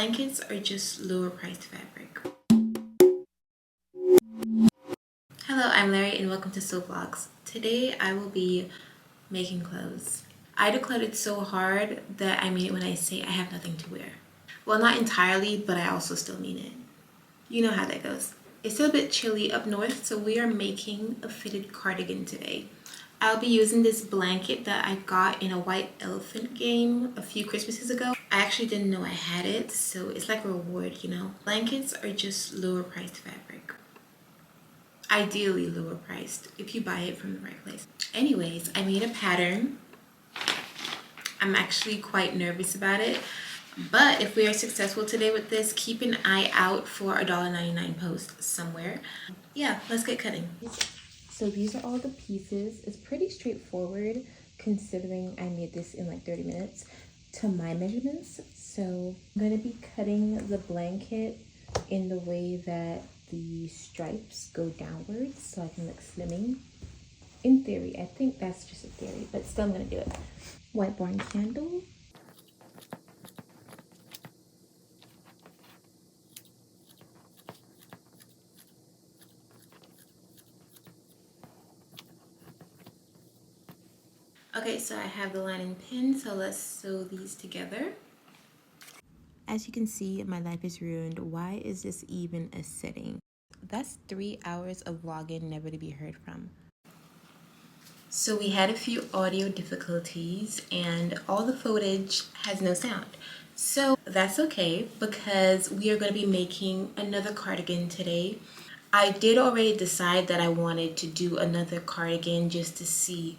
Blankets are just lower priced fabric. Hello, I'm Larry and welcome to FAUX. Today I will be making clothes. I decluttered so hard that I mean it when I say I have nothing to wear. Well, not entirely, but I also still mean it. You know how that goes. It's still a bit chilly up north, so we are making a fitted cardigan today. I'll be using this blanket that I got in a white elephant game a few Christmases ago. I actually didn't know I had it, so it's like a reward, you know. Blankets are just lower priced fabric. Ideally lower priced if you buy it from the right place. Anyways, I made a pattern. I'm actually quite nervous about it, but if we are successful today with this, keep an eye out for a $1.99 post somewhere. Yeah, let's get cutting. So these are all the pieces. It's pretty straightforward considering I made this in like 30 minutes to my measurements. So I'm going to be cutting the blanket in the way that the stripes go downwards so I can look slimming. In theory, I think that's just a theory, but still I'm going to do it. White barn candle. Okay, so I have the lining pinned, so let's sew these together. As you can see, my life is ruined. Why is this even a setting? That's 3 hours of vlogging never to be heard from. So we had a few audio difficulties and all the footage has no sound. So that's okay because we are going to be making another cardigan today. I did already decide that I wanted to do another cardigan just to see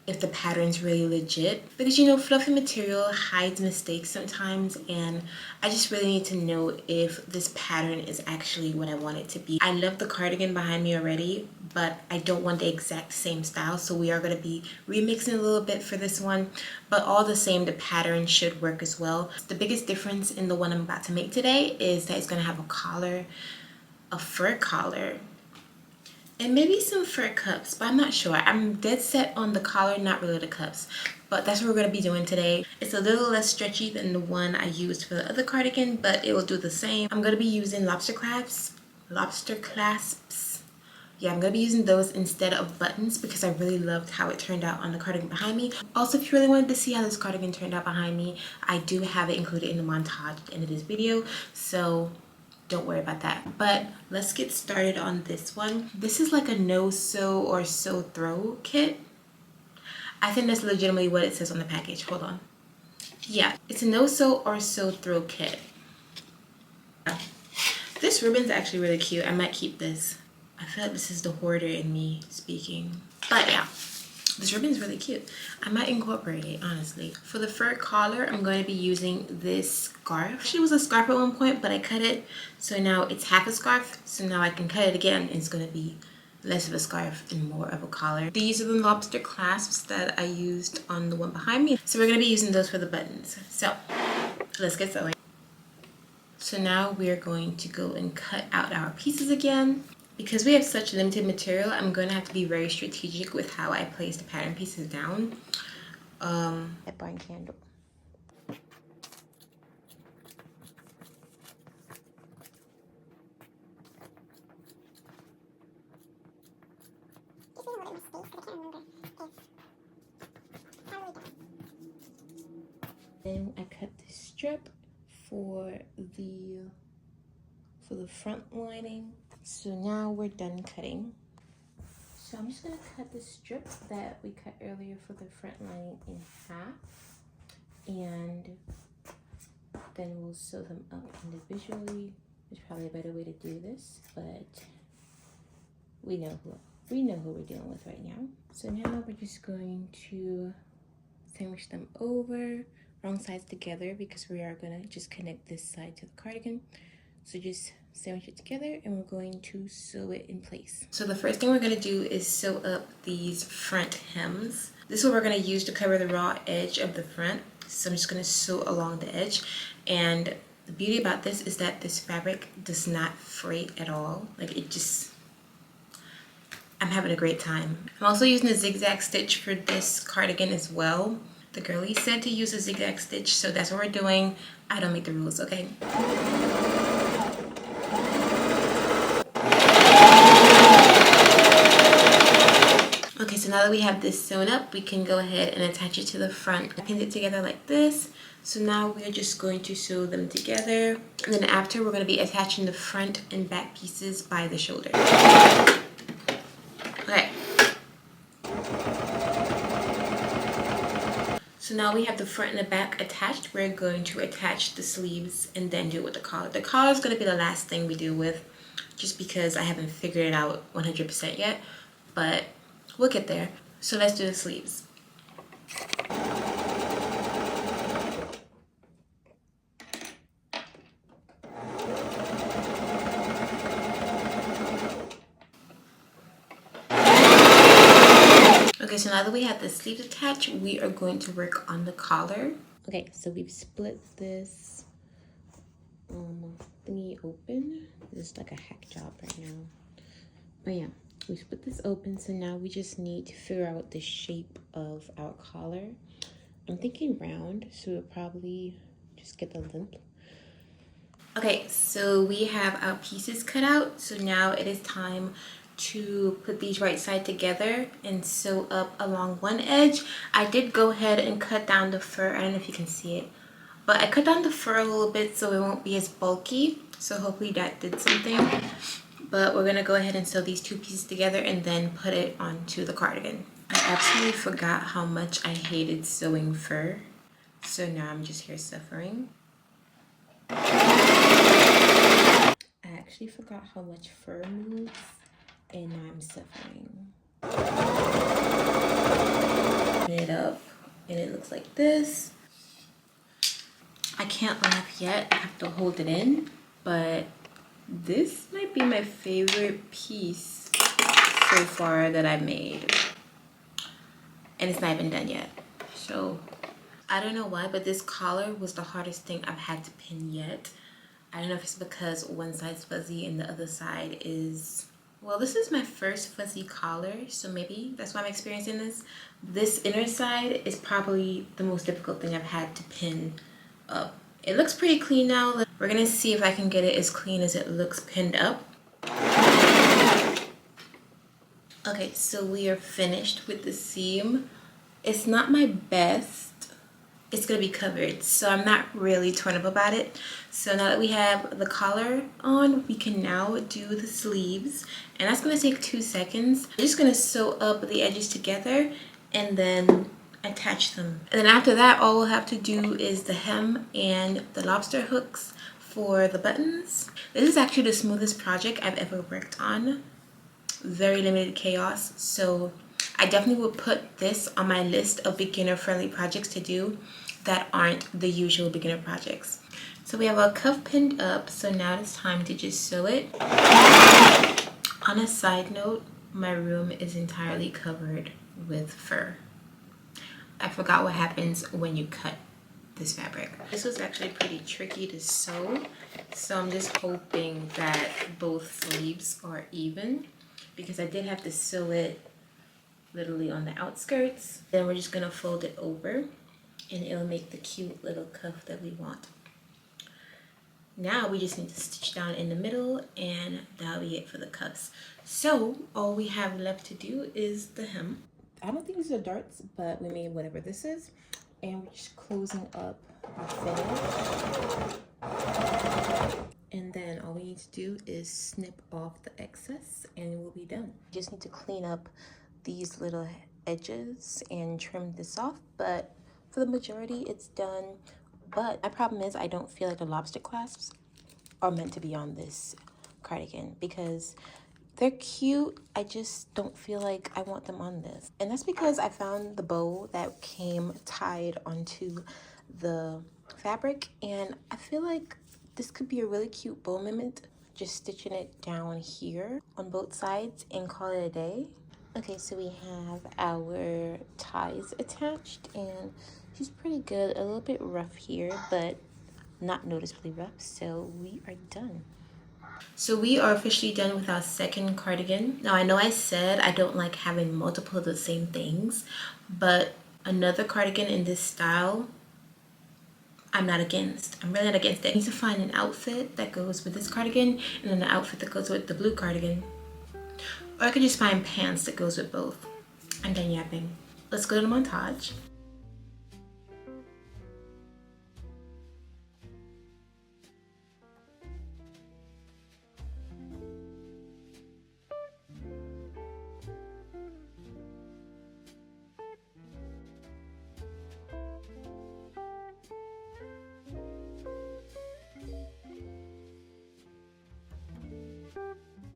if the pattern's really legit, because you know, fluffy material hides mistakes sometimes, and I just really need to know if this pattern is actually what I want it to be. I love the cardigan behind me already, but I don't want the exact same style, so we are going to be remixing a little bit for this one, but all the same, the pattern should work as well. The biggest difference in the one I'm about to make today is that it's going to have a collar, a fur collar, and maybe some fur cups, but I'm not sure. I'm dead set on the collar, not really the cups, but that's what we're going to be doing today. It's a little less stretchy than the one I used for the other cardigan, but it will do the same. I'm going to be using lobster clasps. Yeah, I'm going to be using those instead of buttons because I really loved how it turned out on the cardigan behind me. Also, if you really wanted to see how this cardigan turned out behind me, I do have it included in the montage at the end of this video, so don't worry about that. But let's get started on this one. This is like a no-sew or sew-throw kit. I think that's legitimately what it says on the package. Hold on. Yeah, it's a no-sew or sew-throw kit. This ribbon's actually really cute. I might keep this. I feel like this is the hoarder in me speaking. But yeah, this ribbon is really cute. I might incorporate it, honestly. For the fur collar, I'm going to be using this scarf. Actually, it was a scarf at one point, but I cut it. So now it's half a scarf. So now I can cut it again. And it's going to be less of a scarf and more of a collar. These are the lobster clasps that I used on the one behind me. So we're going to be using those for the buttons. So let's get sewing. So now we're going to go and cut out our pieces again. Because we have such limited material, I'm going to have to be very strategic with how I place the pattern pieces down. That barn candle. Then I cut the strip for the front lining. So now we're done cutting. So I'm just gonna cut the strip that we cut earlier for the front lining in half, and then we'll sew them up individually. There's probably a better way to do this, but we know who we're dealing with right now. So now we're just going to sandwich them over, wrong sides together, because we are gonna just connect this side to the cardigan. So just sandwich it together and we're going to sew it in place. So the first thing we're going to do is sew up these front hems. This is what we're going to use to cover the raw edge of the front. So I'm just going to sew along the edge. And the beauty about this is that this fabric does not fray at all. Like it just, I'm having a great time. I'm also using a zigzag stitch for this cardigan as well. The girlie said to use a zigzag stitch, so that's what we're doing. I don't make the rules, okay? Okay, so now that we have this sewn up, we can go ahead and attach it to the front. I pinned it together like this. So now we're just going to sew them together. And then after, we're going to be attaching the front and back pieces by the shoulder. Okay. So now we have the front and the back attached. We're going to attach the sleeves and then do it with the collar. The collar is going to be the last thing we do with, just because I haven't figured it out 100% yet, but we'll get there. So let's do the sleeves. Okay, so now that we have the sleeves attached, we are going to work on the collar. Okay, so we've split this thingy open. This is like a hack job right now. But yeah, we split this open, so now we just need to figure out the shape of our collar. I'm thinking round, so we'll probably just get the length. Okay, so we have our pieces cut out, so now it is time to put these right side together and sew up along one edge. I did go ahead and cut down the fur. I don't know if you can see it, but I cut down the fur a little bit so it won't be as bulky, so hopefully that did something. But we're gonna go ahead and sew these two pieces together and then put it onto the cardigan. I absolutely forgot how much I hated sewing fur, so now I'm just here suffering. I actually forgot how much fur moves, and now I'm suffering. Put it up, and it looks like this. I can't laugh yet, I have to hold it in, but this might be my favorite piece so far that I've made. And it's not even done yet. So I don't know why, but this collar was the hardest thing I've had to pin yet. I don't know if it's because one side's fuzzy and the other side is, well, this is my first fuzzy collar, so maybe that's why I'm experiencing this. This inner side is probably the most difficult thing I've had to pin up. It looks pretty clean now. We're gonna see if I can get it as clean as it looks pinned up. Okay, so we are finished with the seam. It's not my best. It's gonna be covered, so I'm not really torn up about it. So now that we have the collar on, we can now do the sleeves, and that's gonna take 2 seconds. I'm just gonna sew up the edges together and then attach them. And then after that, all we'll have to do is the hem and the lobster hooks for the buttons. This is actually the smoothest project I've ever worked on. Very limited chaos, so I definitely would put this on my list of beginner friendly projects to do that aren't the usual beginner projects. So we have our cuff pinned up, so now it's time to just sew it. On a side note, my room is entirely covered with fur. I forgot what happens when you cut this fabric. This was actually pretty tricky to sew, so I'm just hoping that both sleeves are even, because I did have to sew it literally on the outskirts. Then we're just gonna fold it over and it'll make the cute little cuff that we want. Now we just need to stitch down in the middle, and that'll be it for the cuffs. So all we have left to do is the hem. I don't think these are darts, but we made whatever this is, and we're just closing up our finish. And then all we need to do is snip off the excess and we'll be done. Just need to clean up these little edges and trim this off, but for the majority it's done. But my problem is I don't feel like the lobster clasps are meant to be on this cardigan because they're cute. I just don't feel like I want them on this. And that's because I found the bow that came tied onto the fabric, and I feel like this could be a really cute bow moment, just stitching it down here on both sides and call it a day. Okay, so we have our ties attached, and she's pretty good. A little bit rough here, but not noticeably rough, so we are done. So we are officially done with our second cardigan. Now I know I said I don't like having multiple of the same things, but another cardigan in this style, I'm not against. I'm really not against it. I need to find an outfit that goes with this cardigan and then an outfit that goes with the blue cardigan. Or I could just find pants that goes with both. I'm done yapping. Let's go to the montage.